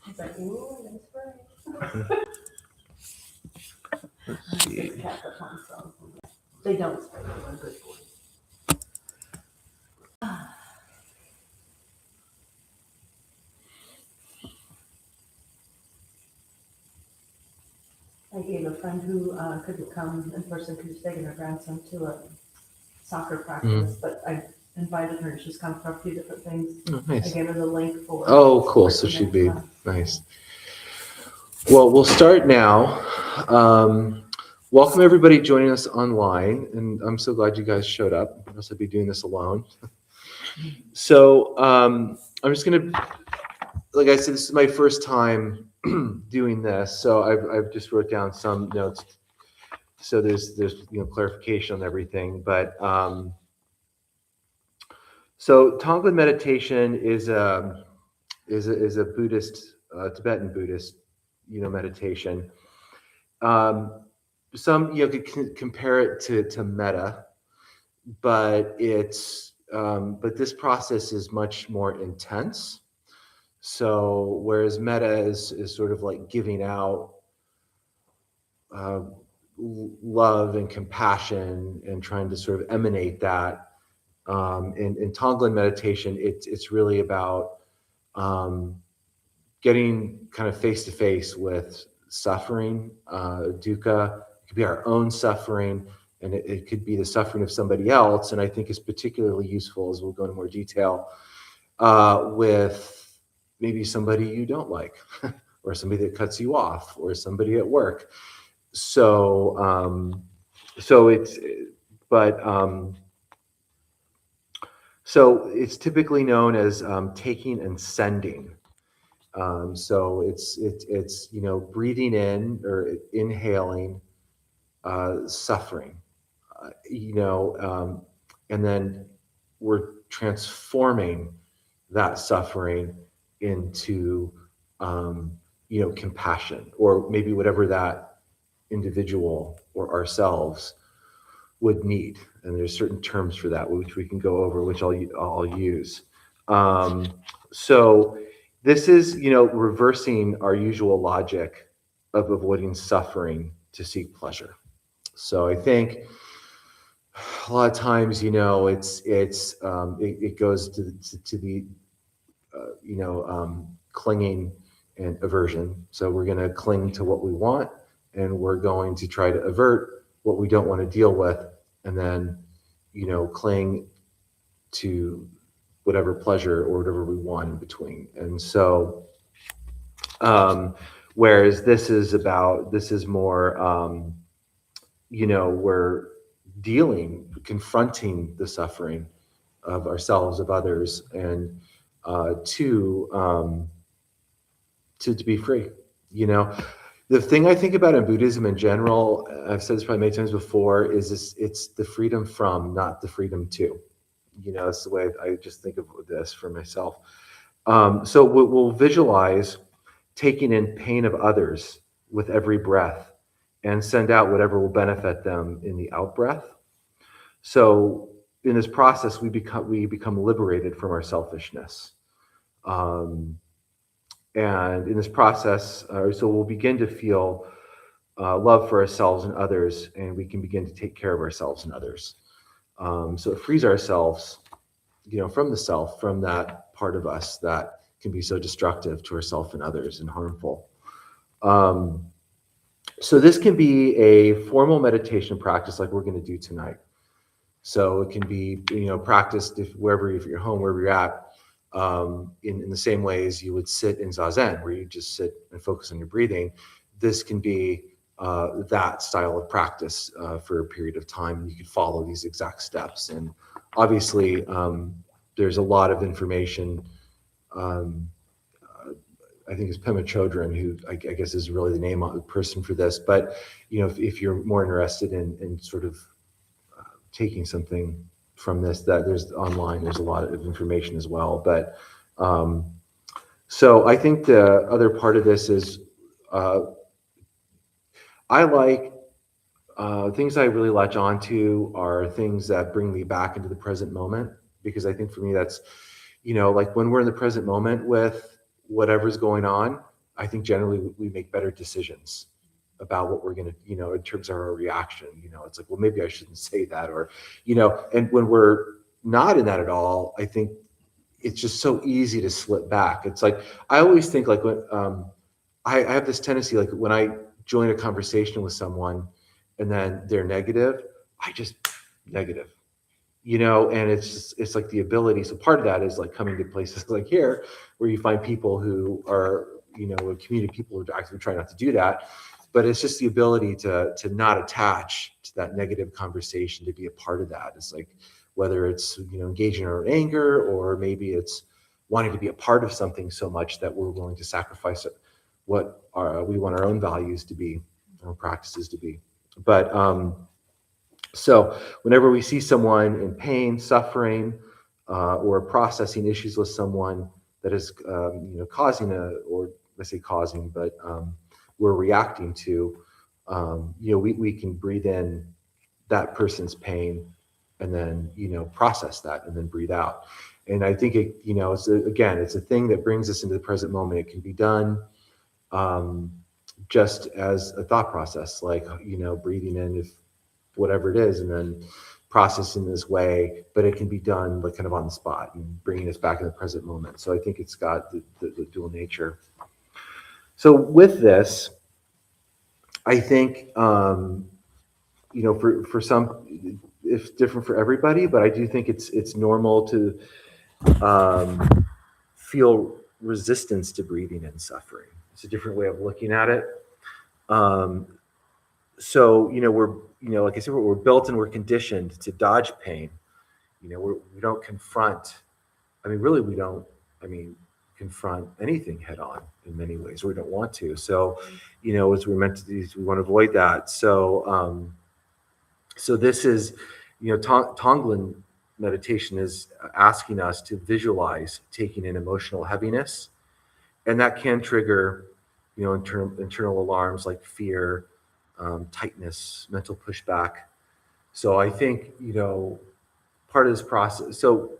She's like, ooh, nice spray. Let's see. They don't spray, they're good for you. I gave a friend who couldn't come in person because she's taking her grandson to a soccer practice, but I invited her. She's come for a few different things. Oh, nice. I gave her the link for. Oh, cool. So she'd be nice. Well, we'll start now. Welcome everybody joining us online, and I'm so glad you guys showed up. I must be doing this alone. So I'm just gonna, like I said, this is my first time doing this, so I've just wrote down some notes. So there's clarification on everything, but so Tonglen meditation is a Buddhist, Tibetan Buddhist, meditation. Some could compare it to metta, but but this process is much more intense. So whereas metta is sort of like giving out love and compassion and trying to sort of emanate that. In Tonglen meditation, it's really about getting kind of face to face with suffering, dukkha. It could be our own suffering, and it could be the suffering of somebody else. And I think is particularly useful, as we'll go into more detail, with maybe somebody you don't like, or somebody that cuts you off, or somebody at work. So it's typically known as taking and sending. So it's breathing in or inhaling suffering, and then we're transforming that suffering into compassion, or maybe whatever that individual or ourselves would need. And there's certain terms for that, which we can go over, which I'll use. So this is, reversing our usual logic of avoiding suffering to seek pleasure. So I think a lot of times, it goes to the clinging and aversion. So we're going to cling to what we want, and we're going to try to avert what we don't want to deal with, and then, cling to whatever pleasure or whatever we want in between. And so, whereas this is more, we're confronting the suffering of ourselves, of others, and to be free. The thing I think about in Buddhism in general, I've said this probably many times before, is it's the freedom from, not the freedom to. That's the way I just think of this for myself. So we'll visualize taking in pain of others with every breath, and send out whatever will benefit them in the out breath. So in this process, we become liberated from our selfishness. And in this process, so we'll begin to feel love for ourselves and others, and we can begin to take care of ourselves and others. So it frees ourselves, from the self, from that part of us that can be so destructive to ourselves and others and harmful. So this can be a formal meditation practice like we're going to do tonight. So it can be, practiced if you're at home, wherever you're at, in the same way as you would sit in Zazen, where you just sit and focus on your breathing. This can be that style of practice for a period of time. You could follow these exact steps. And obviously, there's a lot of information. I think it's Pema Chodron, who I guess is really the name of the person for this. But if you're more interested in sort of taking something from this, that there's online, there's a lot of information as well. But so I think the other part of this is I like things I really latch onto are things that bring me back into the present moment, because I think for me that's, like when we're in the present moment with whatever's going on, I think generally we make better decisions about what we're going to, in terms of our reaction. It's like, well, maybe I shouldn't say that, or, and when we're not in that at all, I think it's just so easy to slip back. It's like, I always think like when, I have this tendency, like when I join a conversation with someone and then they're negative, I just negative, and it's like the ability. So part of that is like coming to places like here where you find people who are, a community of people who actually try not to do that. But it's just the ability to not attach to that negative conversation, to be a part of that. It's like, whether it's, engaging our anger, or maybe it's wanting to be a part of something so much that we're willing to sacrifice what we want our own values to be, our practices to be. But so whenever we see someone in pain, suffering, or processing issues with someone that is, causing or let's say causing, but we're reacting to, we can breathe in that person's pain, and then, process that, and then breathe out. And I think it's a thing that brings us into the present moment. It can be done just as a thought process, like, breathing in, if whatever it is, and then processing this way, but it can be done like kind of on the spot and bringing us back in the present moment. So I think it's got the dual nature. So with this, I think, for some, it's different for everybody, but I do think it's normal to feel resistance to breathing in suffering. It's a different way of looking at it. So, we're, like I said, we're built and we're conditioned to dodge pain. We don't confront. Really, we don't, confront anything head on in many ways. We don't want to. So, as we're meant to do, we want to avoid that. So, so this is, Tonglen meditation is asking us to visualize taking in emotional heaviness, and that can trigger, internal alarms like fear, tightness, mental pushback. So I think, part of this process. So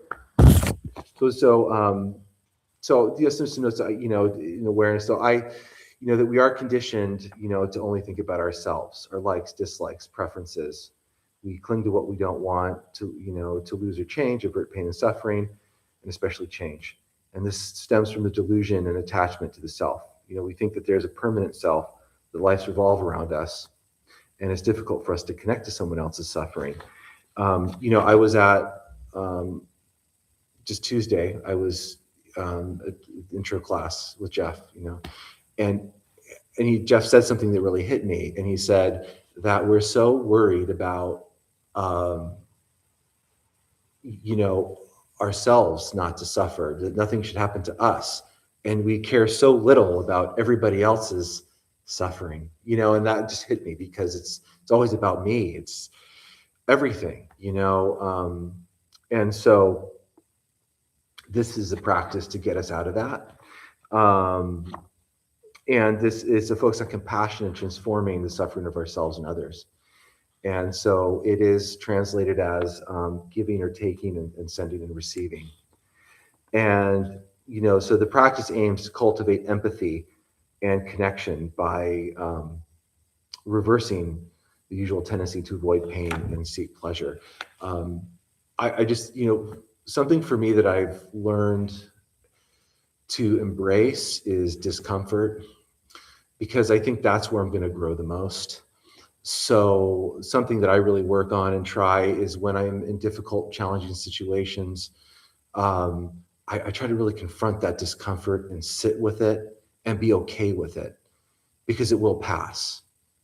just some notes, in awareness. So that we are conditioned, to only think about ourselves, our likes, dislikes, preferences. We cling to what we don't want to, to lose or change, avert pain and suffering, and especially change. And this stems from the delusion and attachment to the self. We think that there's a permanent self, that lives revolve around us, and it's difficult for us to connect to someone else's suffering. I was at, just Tuesday, I was at intro class with Jeff, and Jeff said something that really hit me. And he said that we're so worried about, ourselves not to suffer, that nothing should happen to us. And we care so little about everybody else's suffering, and that just hit me, because it's always about me. It's everything, and so this is a practice to get us out of that. And this is a focus on compassion and transforming the suffering of ourselves and others. And so it is translated as giving or taking, and sending and receiving. And, so the practice aims to cultivate empathy and connection by reversing the usual tendency to avoid pain and seek pleasure. I just, something for me that I've learned to embrace is discomfort, because I think that's where I'm going to grow the most. So something that I really work on and try is when I'm in difficult, challenging situations, I try to really confront that discomfort and sit with it and be okay with it, because it will pass.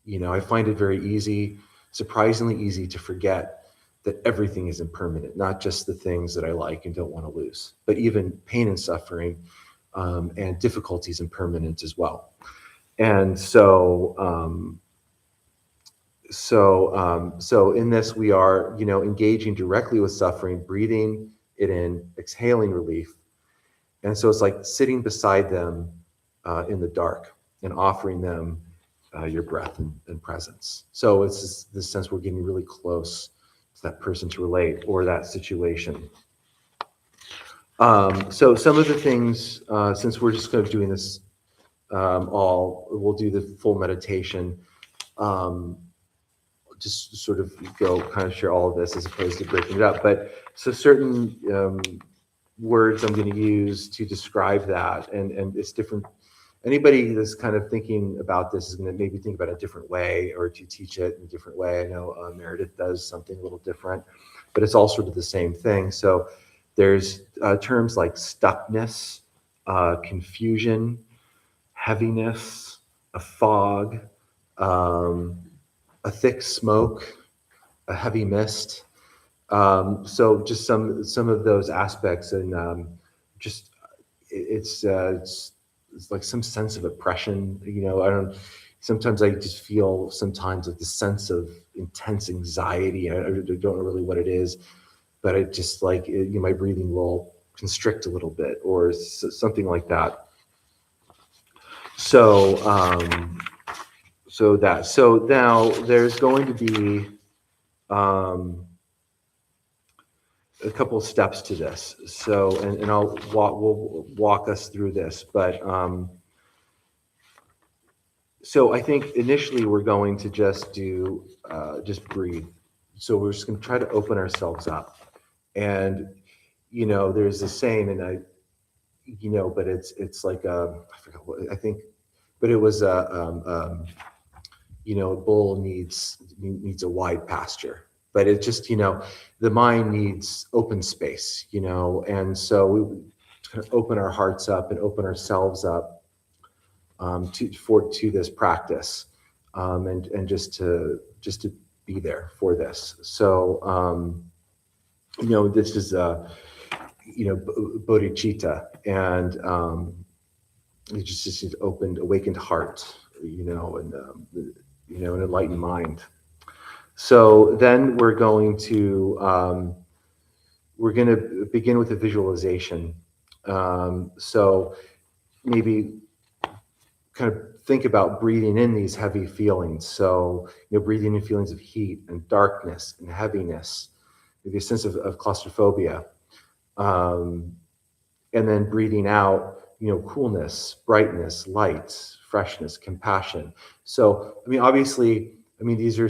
I find it very easy, surprisingly easy, to forget that everything is impermanent, not just the things that I like and don't want to lose, but even pain and suffering, and difficulties impermanent as well. And so, so in this, we are, engaging directly with suffering, breathing it in, exhaling relief. And so it's like sitting beside them in the dark and offering them your breath and presence. So it's this sense we're getting really close to that person to relate, or that situation. So some of the things, since we're just kind of doing this we'll do the full meditation. Just sort of go kind of share all of this as opposed to breaking it up. But so certain words I'm going to use to describe that, and it's different. Anybody that's kind of thinking about this is going to maybe think about it a different way, or to teach it in a different way. I know Meredith does something a little different, but it's all sort of the same thing. So there's terms like stuckness, confusion, heaviness, a fog, a thick smoke, a heavy mist. So just some of those aspects, and just it's like some sense of oppression. I don't. Sometimes I just feel sometimes like the sense of intense anxiety. I don't know really what it is, but it just like my breathing will constrict a little bit, or something like that. So so now there's going to be a couple of steps to this. So, and we'll walk us through this, but so I think initially we're going to just just breathe. So we're just going to try to open ourselves up, and there's a saying, and but it's like I forgot what I think, but it was a bull needs a wide pasture, but it just the mind needs open space, and so we kind of open our hearts up and open ourselves up to this practice, and just to be there for this. So this is bodhicitta, and it's just an awakened heart, and an enlightened mind. So then we're going to begin with a visualization. So maybe kind of think about breathing in these heavy feelings. So breathing in feelings of heat and darkness and heaviness, maybe a sense of claustrophobia, and then breathing out coolness, brightness, light, freshness, compassion. So obviously, these are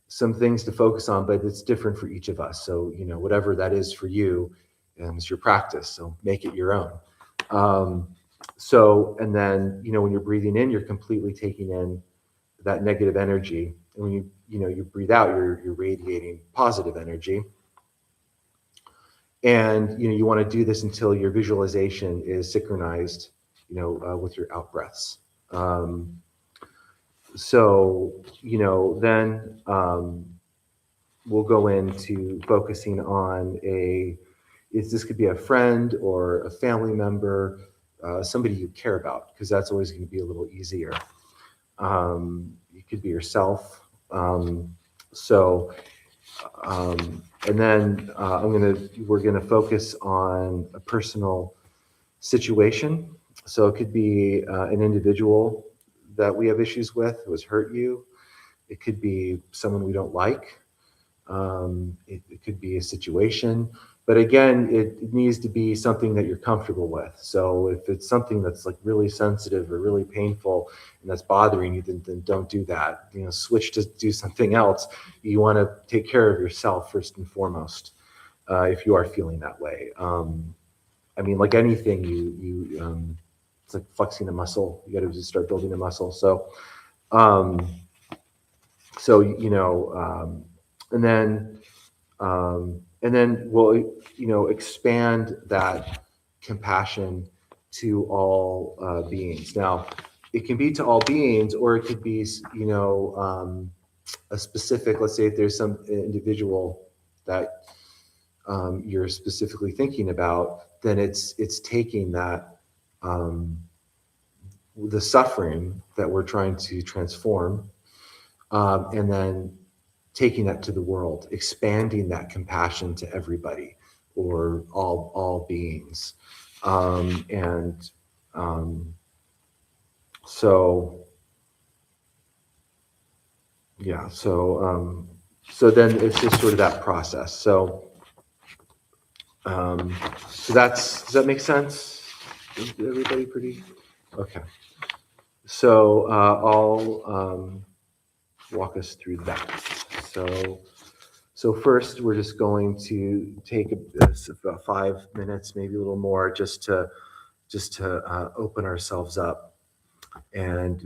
some things to focus on, but it's different for each of us. So whatever that is for you, it's your practice. So make it your own. So, and then when you're breathing in, you're completely taking in that negative energy, and when you breathe out, you're radiating positive energy. And you want to do this until your visualization is synchronized, with your out breaths. So then we'll go into focusing on this could be a friend or a family member, somebody you care about, because that's always going to be a little easier. It could be yourself. And then we're gonna focus on a personal situation. So it could be an individual that we have issues with who has hurt you. It could be someone we don't like. It could be a situation. But again, it needs to be something that you're comfortable with. So if it's something that's like really sensitive or really painful and that's bothering you, then don't do that. Switch to do something else. You want to take care of yourself first and foremost, if you are feeling that way. Like anything, it's like flexing a muscle. You got to just start building a muscle. So, and then we'll, expand that compassion to all beings. Now, it can be to all beings, or it could be, a specific. Let's say if there's some individual that you're specifically thinking about, then it's taking that the suffering that we're trying to transform, and then taking that to the world, expanding that compassion to everybody or all beings. So then it's just sort of that process. So does that make sense? Is everybody pretty? Okay. So I'll walk us through that. So first, we're just going to take about 5 minutes, maybe a little more, just to open ourselves up, and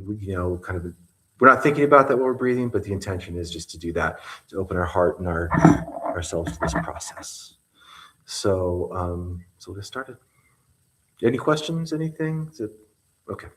kind of, we're not thinking about that while we're breathing, but the intention is just to do that, to open our heart and ourselves to this process. So we'll get started. Any questions? Anything? Is it okay?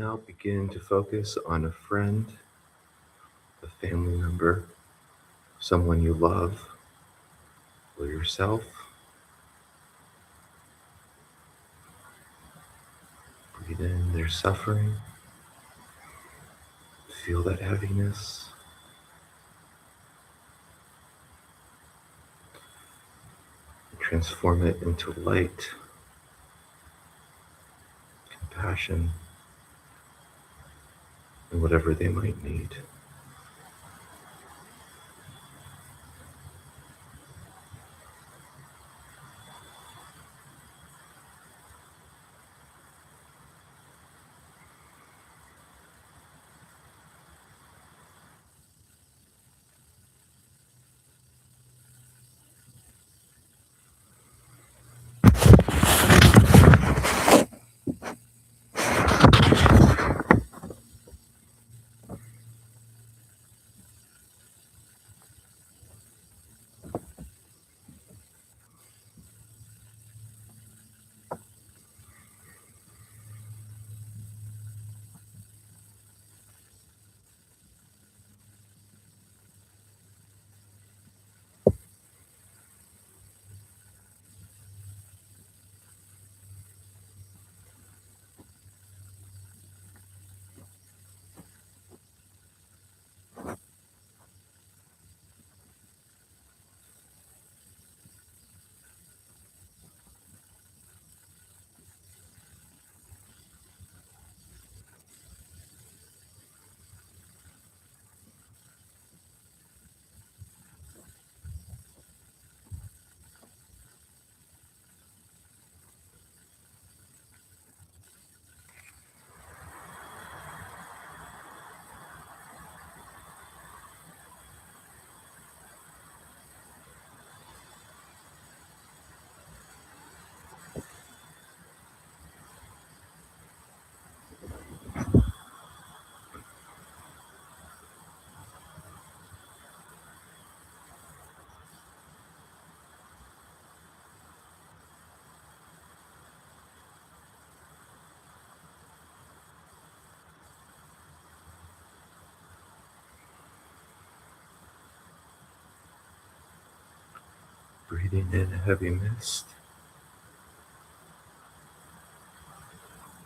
now begin to focus on a friend, a family member, someone you love, or yourself. Breathe in their suffering. Feel that heaviness. Transform it into light, compassion, and whatever they might need. Breathing in a heavy mist.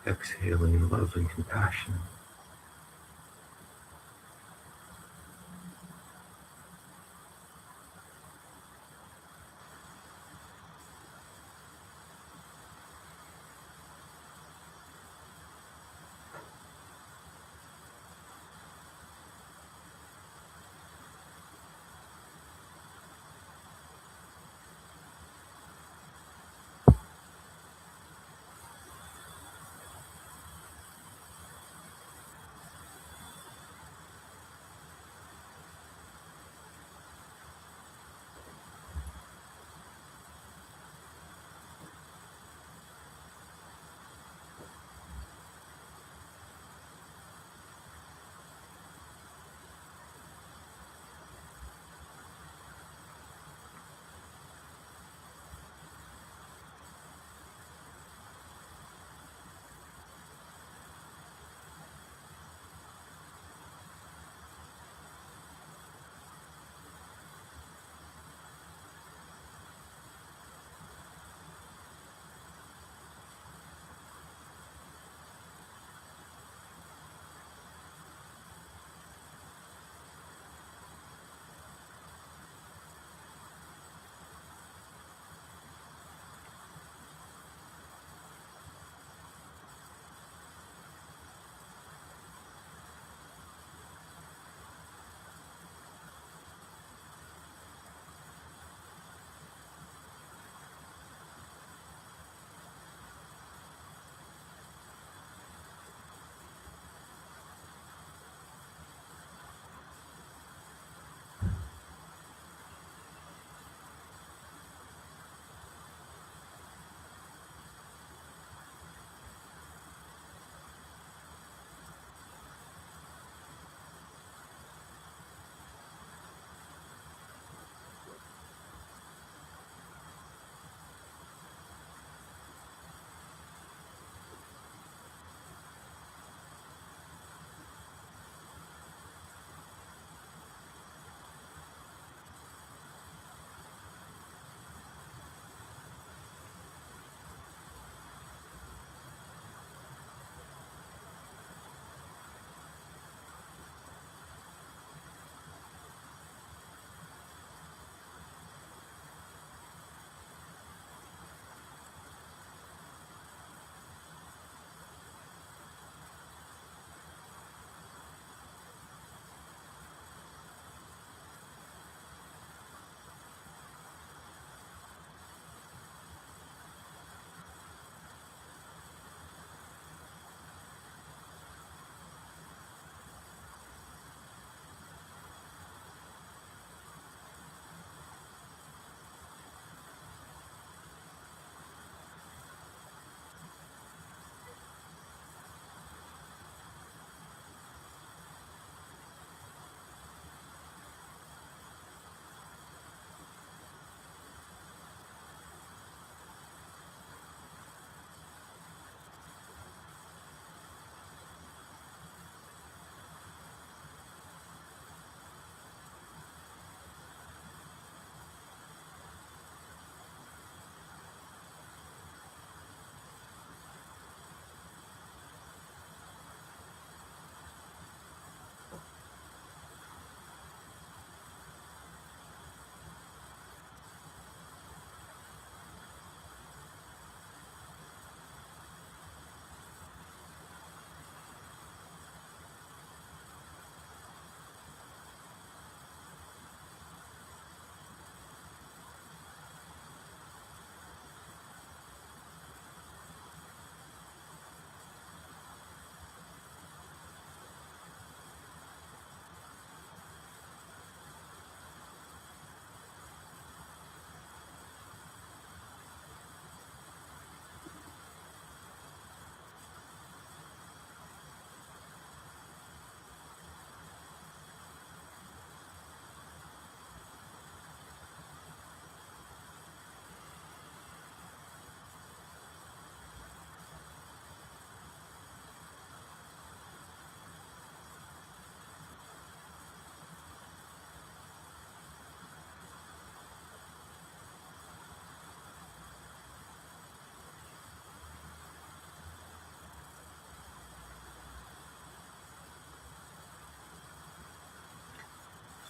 Exhaling love and compassion.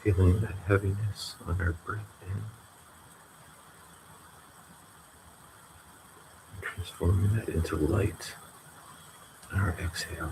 Feeling that heaviness on our breath in, and transforming that into light on our exhale.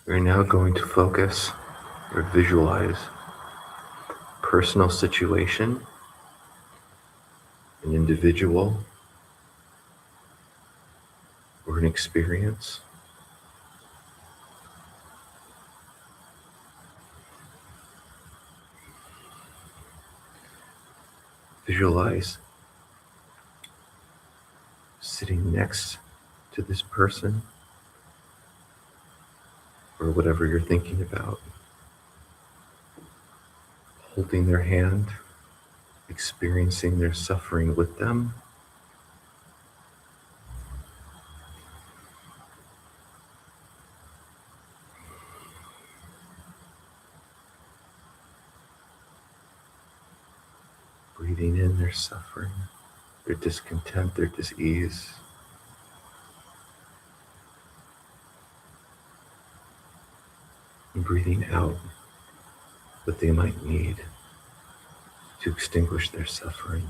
We're now going to focus or visualize a personal situation, an individual, or an experience. Visualize sitting next to this person or whatever you're thinking about, holding their hand, experiencing their suffering with them. Breathing in their suffering, their discontent, their dis-ease. And breathing out what they might need to extinguish their suffering.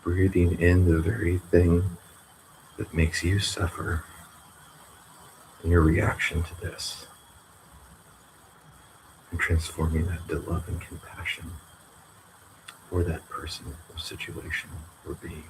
Breathing in the very thing that makes you suffer and your reaction to this, and transforming that to love and compassion for that person or situation or being.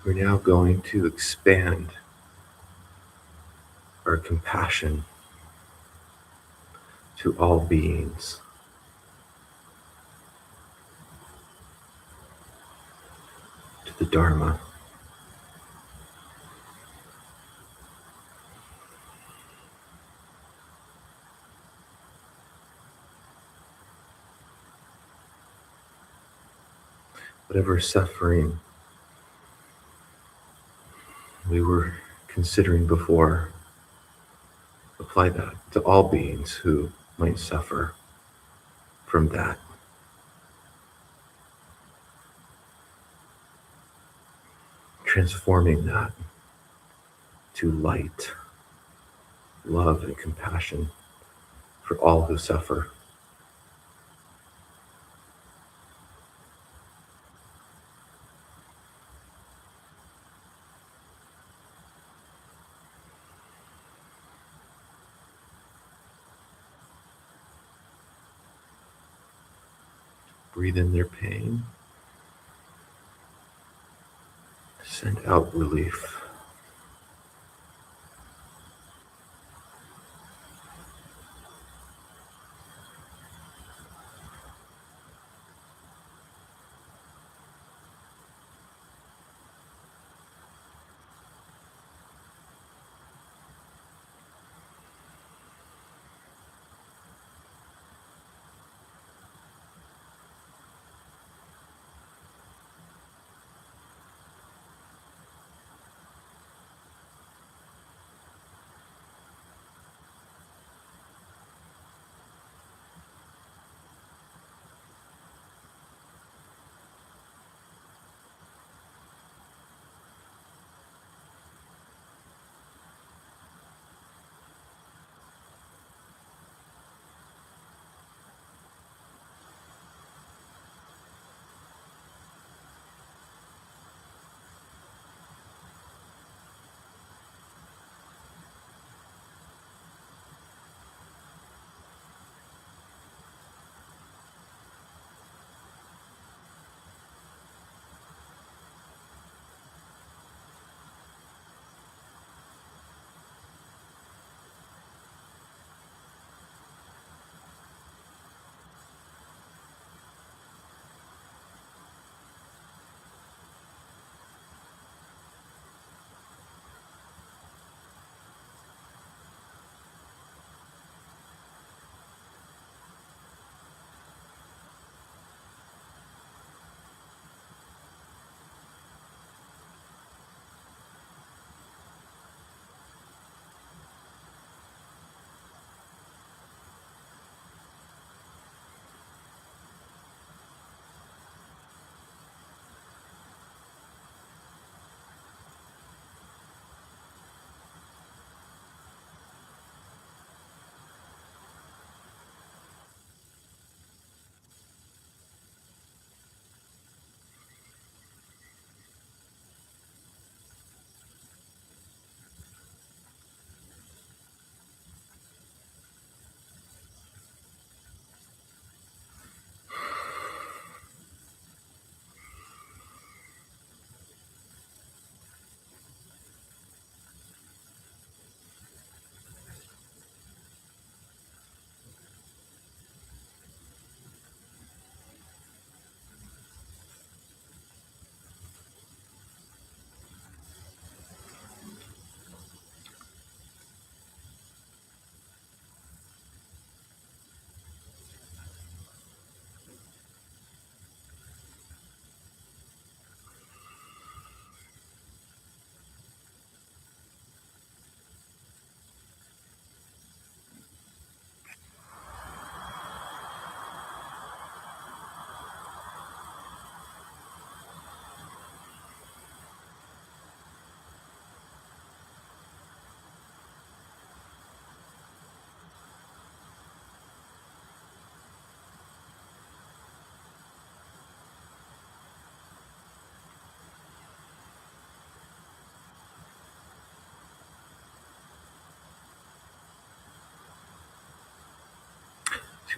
We're now going to expand our compassion to all beings, to the Dharma, whatever suffering we were considering before, apply that to all beings who might suffer from that. Transforming that to light, love, and compassion for all who suffer. Breathe in their pain. Send out relief.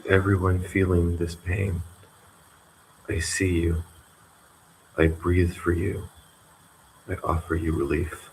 To everyone feeling this pain, I see you. I breathe for you. I offer you relief.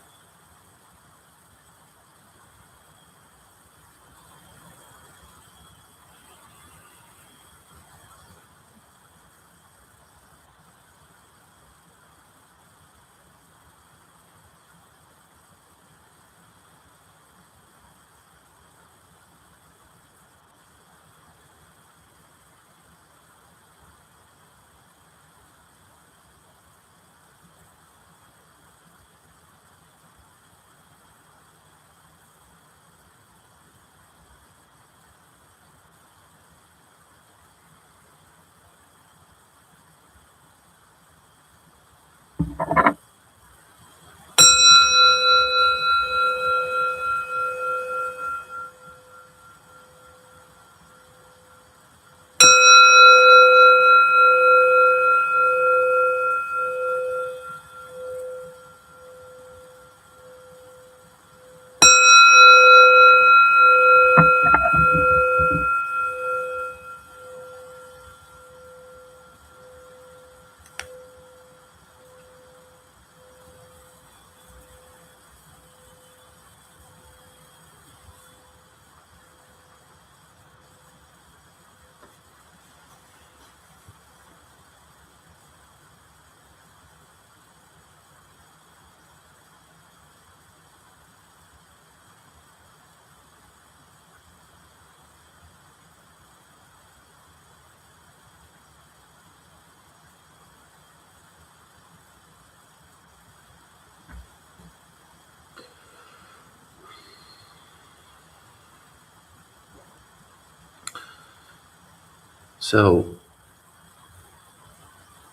So,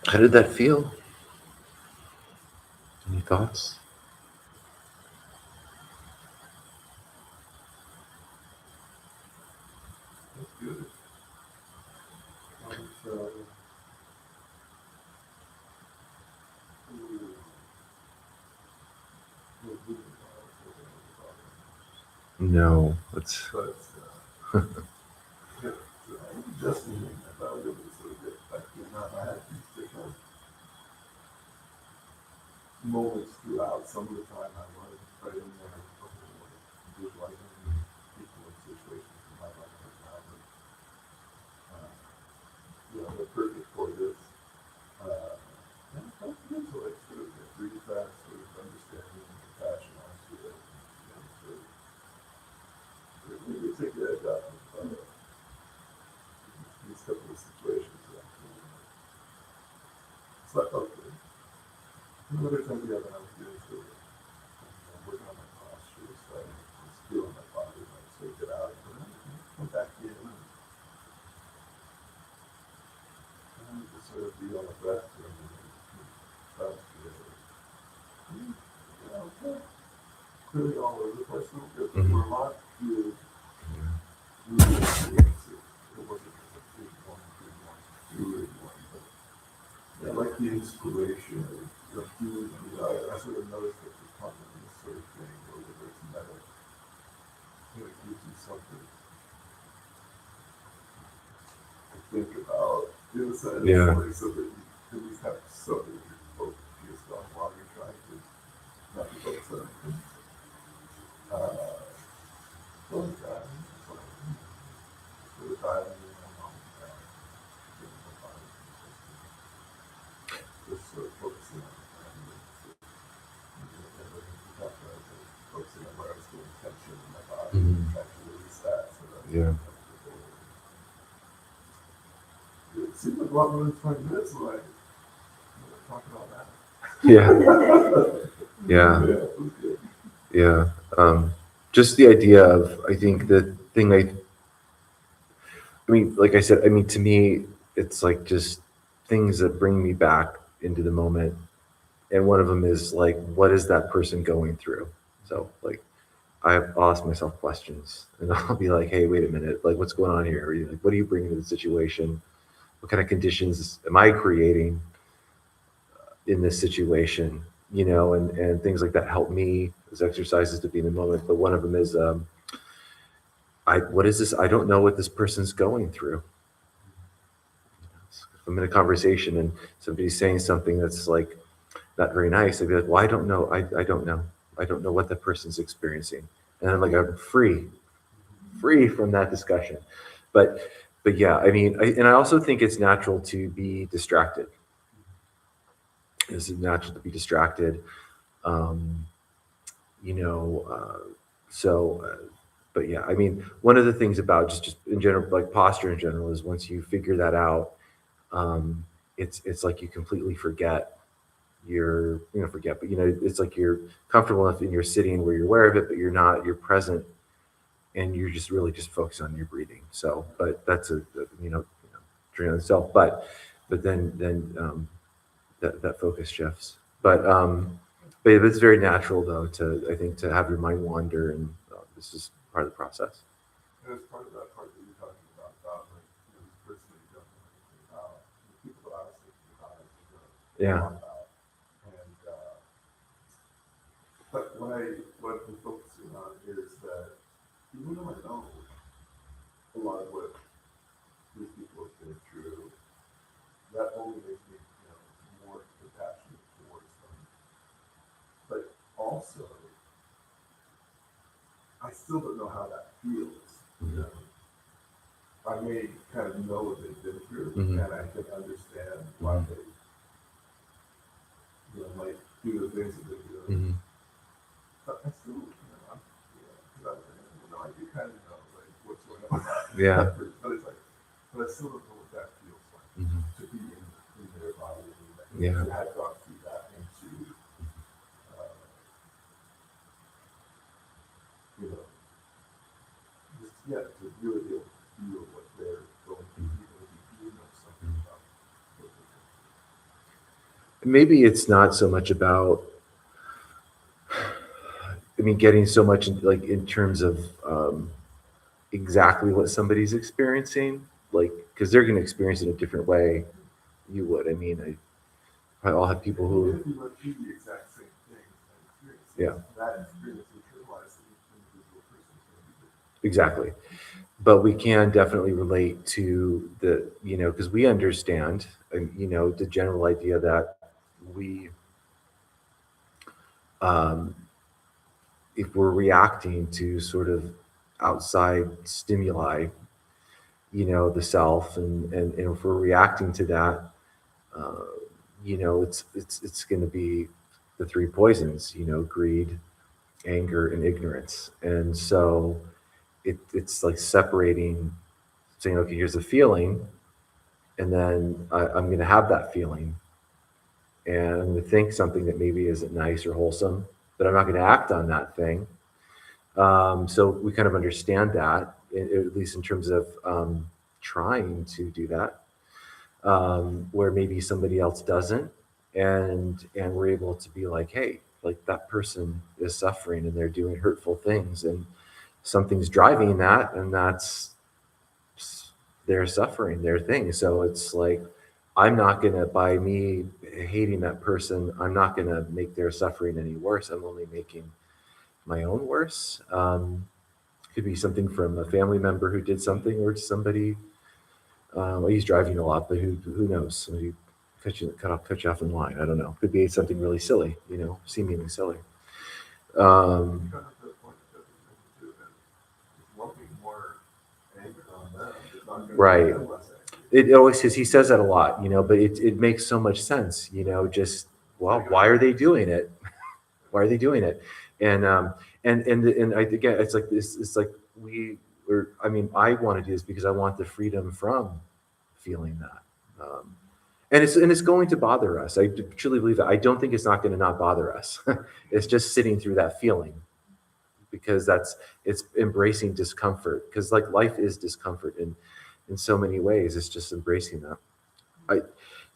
how did that feel? Any thoughts? That's good. So, No, it's but yeah, just thinking about it was sort of get back to now. I had these different moments throughout. Some of the time I was right in there, visualizing people and situations in my life right now. But, the perfect for this. And mental, like sort of get really fast, sort of understanding and compassion onto it. Sort of maybe take the edge out of these couple of situations. So I felt good. And other times, yeah, when I was doing sort of working on my posture, so I was feeling my body, and I sort of get out and come back in and just sort of be on the breath for a minute. Felt good. Okay. Clearly all over the place a little bit, but we're not good. Really experience it. It wasn't just a big one, really one, but yeah, I like the inspiration of the food. I sort of noticed that the content in this sort of thing, or whether it's metal, it gives you something to think about in a sense, Yeah. like, so that you at least have something to focus on while you're trying to not to focus on anything. So like that, sort of diving in on my back, getting my body just sort of focusing on the family. Focusing on where I was doing tension in my body, trying to release that so that Yeah. it seemed like a lot more than 20 minutes, like talking about that. Yeah. Yeah. Yeah, it was good. Yeah. Just the idea of, I think the thing I mean, like I said, I mean, to me, it's like just things that bring me back into the moment. And one of them is like, what is that person going through? So, like, I'll ask myself questions and I'll be like, hey, wait a minute, like, what's going on here? Or, like, what are you bringing to the situation? What kind of conditions am I creating in this situation? And things like that help me as exercises to be in the moment. But one of them is, what is this? I don't know what this person's going through. If I'm in a conversation and somebody's saying something that's like, not very nice, I'd be like, well, I don't know. I don't know. I don't know what the person's experiencing. And I'm like, I'm free from that discussion. But yeah, I mean, and I also think it's natural to be distracted. It's natural to be distracted. Um, you know, but yeah, I mean, one of the things about just in general, like posture in general, is once you figure that out, um, it's like you completely forget but it's like you're comfortable enough in your sitting where you're aware of it, but you're present, and you're just really just focused on your breathing. So, but that's journey on itself. But then that focus shifts. But it's very natural though I think to have your mind wander, and this is part of the process. And it's part of that part that you're talking about like, this person that you don't know anything about, the people that I was thinking about, Yeah. about. And, but what I've been focusing on is that even though I know a lot of what these people have been through, that only makes me, more compassionate towards them. But also, I still don't know how that feels. I may kind of know what they've been through, and I can understand why they, might do the things that they do. But I still, I do kind of know like what's going on. Yeah. But it's like, but I still don't know what that feels like to be in their body, Yeah. to have gone through that, and to, to really be able to feel what they're going through, even if you do know something about what they're Maybe it's not so much about, I mean, getting so much in terms of exactly what somebody's experiencing, like, because they're going to experience it a different way you would. I mean, I all have people doing. who, Even if you went through the exact same things and experiences, yeah, that experience internalized in the individual person is going to be different. exactly. But we can definitely relate to the, because we understand, the general idea that we, um, if we're reacting to sort of outside stimuli, the self, and if we're reacting to that, uh, it's going to be the three poisons, greed, anger, and ignorance. And so it's like separating, saying, okay, here's a feeling, and then I'm going to have that feeling, and I'm going to think something that maybe isn't nice or wholesome, but I'm not going to act on that thing. So we kind of understand that, at least in terms of trying to do that, where maybe somebody else doesn't, and we're able to be like, hey, like that person is suffering and they're doing hurtful things, and something's driving that, and that's their suffering, their thing. So it's like, I'm not gonna, by me hating that person, I'm not gonna make their suffering any worse. I'm only making my own worse. Could be something from a family member who did something, or somebody. Well, he's driving a lot, but who knows? Somebody cut you off in line. I don't know. Could be something really silly, seemingly silly. Kind of the point that we mentioned too, that if one being more angry on them, it's not going to Right. be less angry. It always says, he says that a lot, but it makes so much sense, just, well, why are they doing it? Why are they doing it? And again, it's like this. It's like I mean, I want to do this because I want the freedom from feeling that. And it's going to bother us. I truly believe that. I don't think it's not going to not bother us. It's just sitting through that feeling, because it's embracing discomfort, because like life is discomfort in so many ways. It's just embracing that.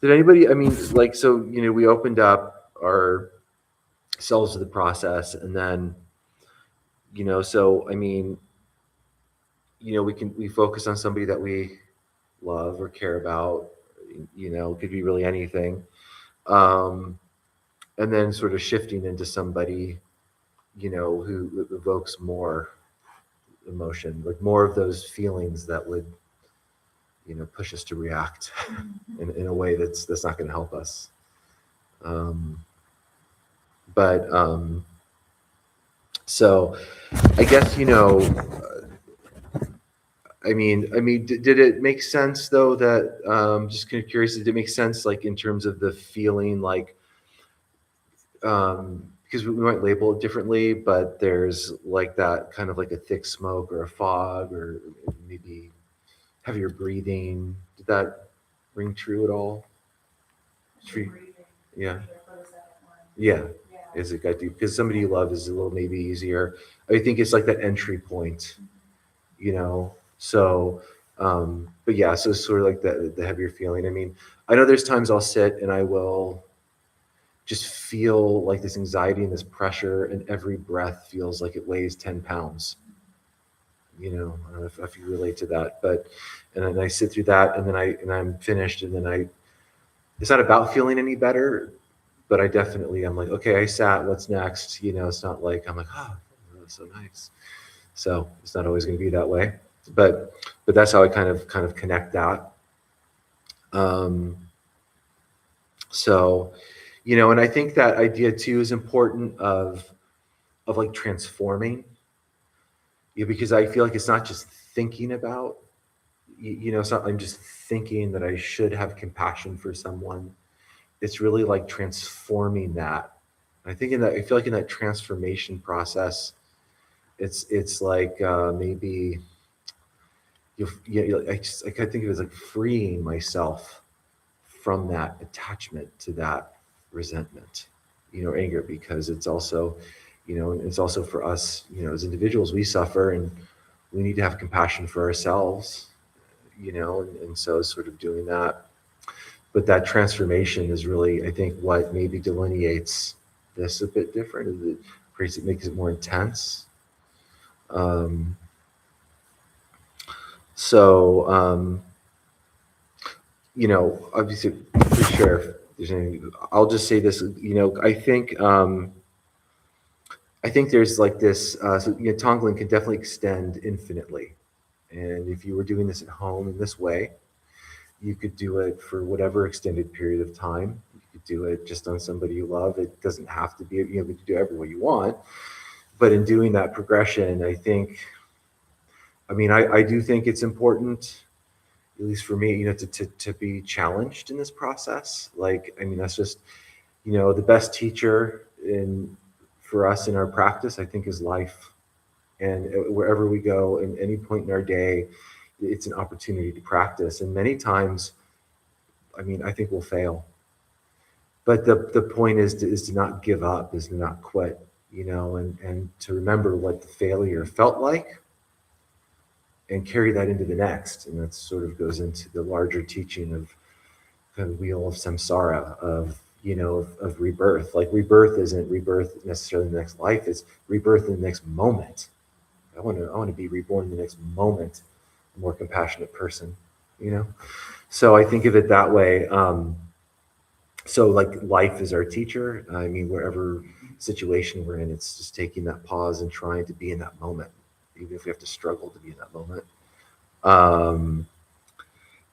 Did anybody, I mean, like, so, we opened up our selves to the process, and then, so, I mean, we focus on somebody that we love or care about, could be really anything. And then sort of shifting into somebody, who evokes more emotion, like more of those feelings that would, push us to react in a way that's not going to help us. But so I guess, did it make sense though that just kind of curious, did it make sense like in terms of the feeling like because we might label it differently, but there's like that kind of like a thick smoke or a fog or maybe heavier breathing. Did that ring true at all? Yeah. Yeah. Is it got deep? Because somebody you love is a little maybe easier. I think it's like that entry point, So, but yeah, so it's sort of like the heavier feeling. I mean, I know there's times I'll sit and I will just feel like this anxiety and this pressure, and every breath feels like it weighs 10 pounds. I don't know if you relate to that, but, and then I sit through that and then I'm finished. And then it's not about feeling any better, but I'm like, okay, I sat, what's next? It's not like, I'm like, oh, that's so nice. So it's not always going to be that way, but that's how I kind of connect that. So, and I think that idea too is important of like transforming, because I feel like it's not just thinking about, it's not, I'm just thinking that I should have compassion for someone. It's really like transforming that. I feel like in that transformation process, it's like maybe I kind of think of it as like freeing myself from that attachment to that resentment, anger, because it's also, it's also for us, as individuals, we suffer and we need to have compassion for ourselves, and so sort of doing that. But that transformation is really, I think, what maybe delineates this a bit different. It makes it more intense. Um, so, obviously, for sure, if there's anything, I'll just say this, I think there's like this, Tonglen can definitely extend infinitely. And if you were doing this at home in this way, you could do it for whatever extended period of time. You could do it just on somebody you love. It doesn't have to be, you can do it every way you want. But in doing that progression, I do think it's important, at least for me, to be challenged in this process. Like, that's just, the best teacher for us in our practice, I think, is life. And wherever we go, in any point in our day, it's an opportunity to practice. And many times, I think we'll fail. But the point is to not give up, is to not quit, and to remember what the failure felt like and carry that into the next. And that sort of goes into the larger teaching of the wheel of samsara, of rebirth. Like, rebirth isn't rebirth necessarily in the next life, it's rebirth in the next moment. I want to be reborn in the next moment, a more compassionate person, So I think of it that way. So like life is our teacher. Wherever situation we're in, it's just taking that pause and trying to be in that moment, even if we have to struggle to be in that moment.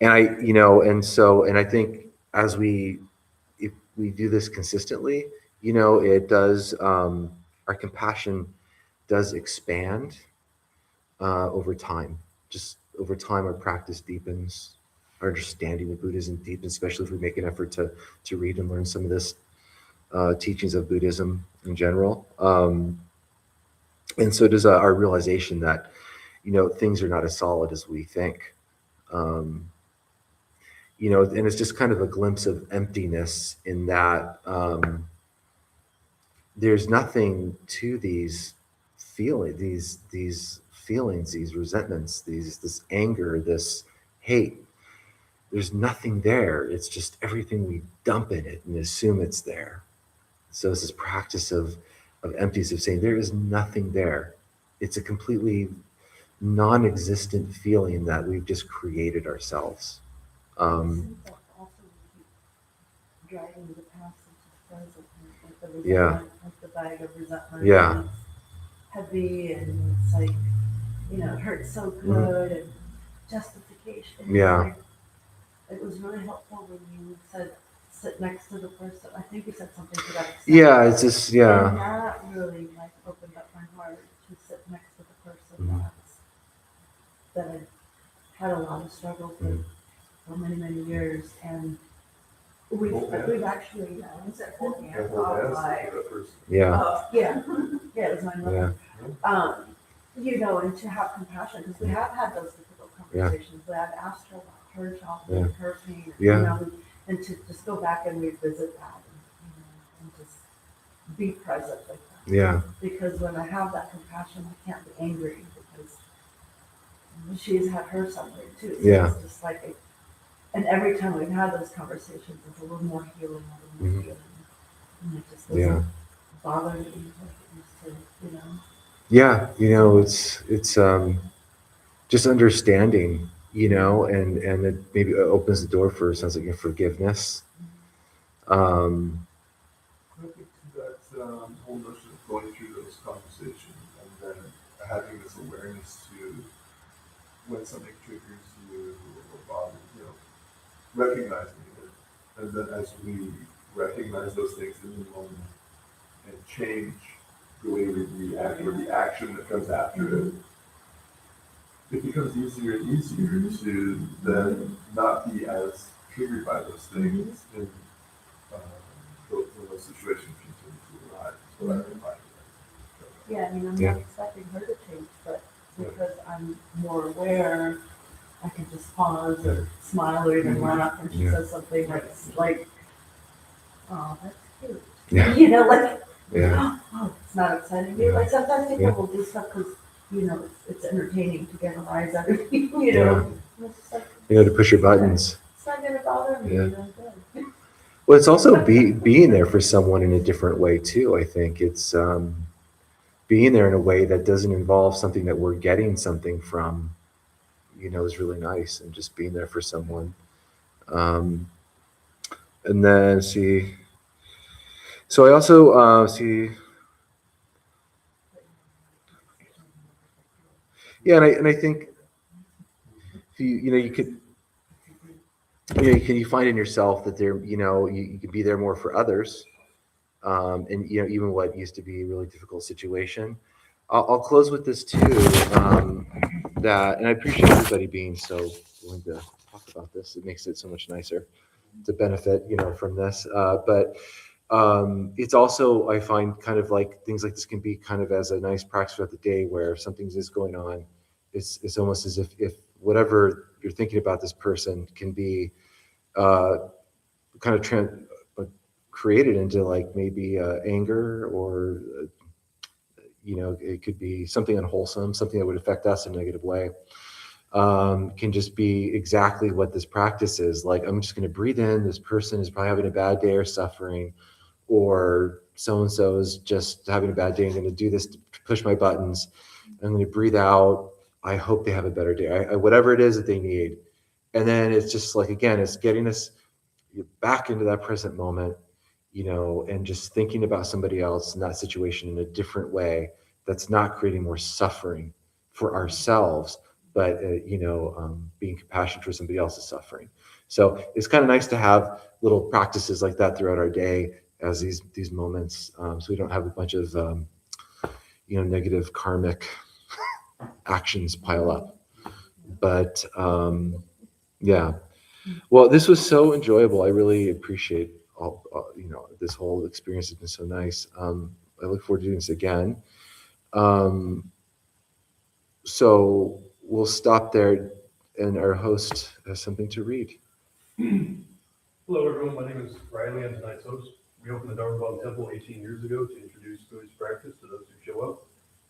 And I think if we do this consistently, it does, our compassion does expand over time. Just over time, our practice deepens, our understanding of Buddhism deepens, especially if we make an effort to read and learn some of this teachings of Buddhism in general. And so does our realization that, things are not as solid as we think. And it's just kind of a glimpse of emptiness in that there's nothing to these feelings, these resentments, this anger, this hate. There's nothing there. It's just everything we dump in it and assume it's there. So it's this practice of emptiness, of saying there is nothing there. It's a completely non-existent feeling that we've just created ourselves. Driving the past into the present, like the resentment, Yeah. like the bag of resentment. Yeah. Is heavy, and it's like, it hurts so good, and justification. Yeah. Like, it was really helpful when you said sit next to the person. I think you said something to that extent. Yeah, it's just, And yeah. that really like opened up my heart to sit next to the person Mhm. that I had a lot of struggles with for many, many years. And we've actually, And hold hands with that person. Yeah. yeah, yeah, it was my Yeah. mother. You know, and to have compassion, because we have had those difficult conversations. But I've asked her about her childhood, and her pain, Yeah. you know, and to just go back and revisit that, and just be present with that. Yeah. Because when I have that compassion, I can't be angry because she's had her suffering too. So Yeah. it's just like, and every time we've had those conversations, it's a little more healing, a little more healing. And it just doesn't bother me like it used to, you know. Yeah, it's just understanding, and it maybe opens the door for, sounds like, forgiveness. Um, I think that whole notion of going through those conversations and then having this awareness to when something triggers you or bothers you, recognizing it, and then as we recognize those things in the moment and change the way we react or the action that comes after it, it becomes easier and easier to then not be as triggered by those things and when those situations continue to arise. What I find. Yeah, I mean, I'm Yeah. not expecting her to change, but because I'm more aware, I can just pause or smile or even laugh when she says something that's like, oh, that's cute. Yeah. You know, like, Yeah. oh, it's not upsetting me. Like sometimes people will do stuff because, you know, it's entertaining to get a rise out of you, you know. And it's just like, To push your buttons. it's not gonna bother me, Yeah. you know, good. Well, it's also being there for someone in a different way too. I think it's being there in a way that doesn't involve something that we're getting something from, is really nice, and just being there for someone. Um, and then see, so I also see, yeah, and I think if you could, can you find in yourself that there, you can be there more for others, and even what used to be a really difficult situation. I'll close with this too. That, and I appreciate everybody being so willing to talk about this. It makes it so much nicer to benefit, from this. But it's also, I find, kind of like things like this can be kind of as a nice practice throughout the day, where if something is going on, it's almost as if whatever you're thinking about this person can be kind of created into like maybe anger, or it could be something unwholesome, something that would affect us in a negative way. Can just be exactly what this practice is. Like, I'm just going to breathe in. This person is probably having a bad day or suffering, or so-and-so is just having a bad day. I'm going to do this to push my buttons. I'm going to breathe out. I hope they have a better day. Whatever it is that they need. And then it's just like, again, it's getting us back into that present moment, and just thinking about somebody else in that situation in a different way, that's not creating more suffering for ourselves, but being compassionate for somebody else's suffering. So it's kind of nice to have little practices like that throughout our day as these moments, so we don't have a bunch of negative karmic actions pile up. But yeah. Well, this was so enjoyable. I really appreciate all, this whole experience has been so nice. I look forward to doing this again. So we'll stop there, and our host has something to read. Hello, everyone. My name is Riley. I'm tonight's host. We opened the Dharma Temple 18 years ago to introduce Buddhist practice to those who show up.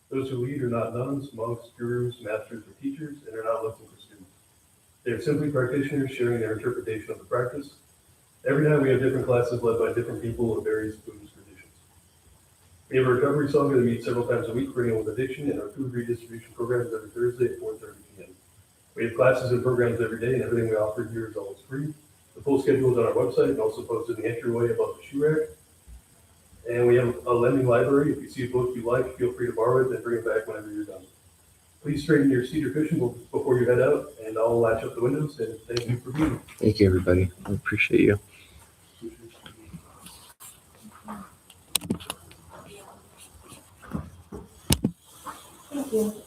Those who lead are not nuns, monks, gurus, masters, or teachers, and are not looking for students. They are simply practitioners sharing their interpretation of the practice. Every night we have different classes led by different people of various Buddhist traditions. We have a recovery sangha that meets several times a week for anyone with addiction, and our food redistribution programs every Thursday at 4:30 p.m. We have classes and programs every day, and everything we offer here is always free. The full schedule is on our website and also posted in the entryway above the shoe rack. And we have a lending library. If you see a book you like, feel free to borrow it and bring it back whenever you're done. Please straighten your seat or cushion before you head out, and I'll latch up the windows, and thank you for being here. Thank you, everybody. I appreciate you. you.